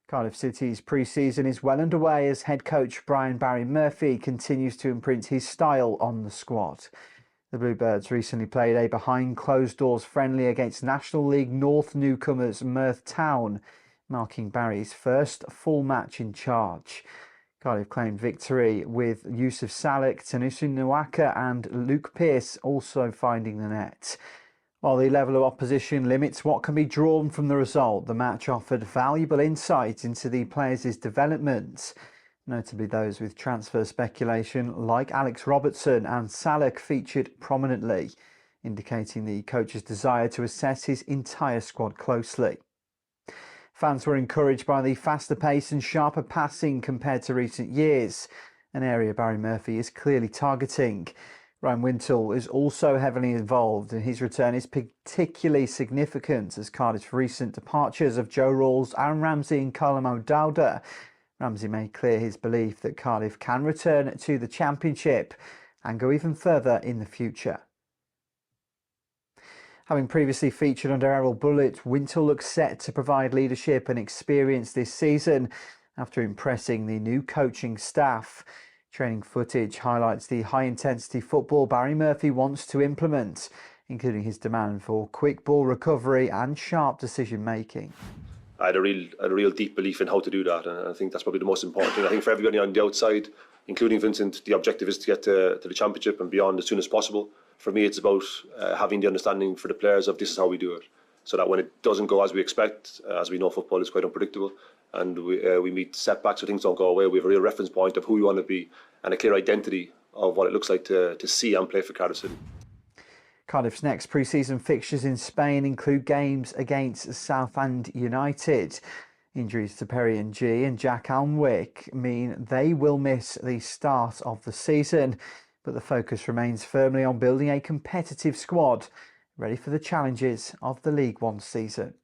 Cardiff City's pre-season is well underway as head coach Barry Murphy continues to imprint his style on the squad. The Bluebirds recently played a behind-closed-doors friendly against National League North newcomers Merth Town, marking Barry's first full match in charge. Cardiff claimed victory with Yusuf Salek, Tanusu Nwaka and Luke Pearce also finding the net. While the level of opposition limits what can be drawn from the result, the match offered valuable insight into the players' development. Notably those with transfer speculation like Alex Robertson and Salek featured prominently, indicating the coach's desire to assess his entire squad closely. Fans were encouraged by the faster pace and sharper passing compared to recent years, an area Barry Murphy is clearly targeting. Ryan Wintle is also heavily involved, and his return is particularly significant as Cardiff's recent departures of Joe Rawls, Aaron Ramsey and Carlo Dowda. Ramsey made clear his belief that Cardiff can return to the Championship and go even further in the future. Having previously featured under Errol Bullitt, Wintle looks set to provide leadership and experience this season after impressing the new coaching staff. Training footage highlights the high-intensity football Barry Murphy wants to implement, including his demand for quick ball recovery and sharp decision-making. I had a real deep belief in how to do that, and I think that's probably the most important thing. I think for everybody on the outside, including Vincent, the objective is to get to the Championship and beyond as soon as possible. For me, it's about having the understanding for the players of this is how we do it, so that when it doesn't go as we expect, as we know football is quite unpredictable, and we meet setbacks or things don't go away, we have a real reference point of who we want to be and a clear identity of what it looks like to see and play for Cardiff City. Cardiff's next pre-season fixtures in Spain include games against Southend United. Injuries to Perry and G and Jack Alnwick mean they will miss the start of the season, but the focus remains firmly on building a competitive squad ready for the challenges of the League One season.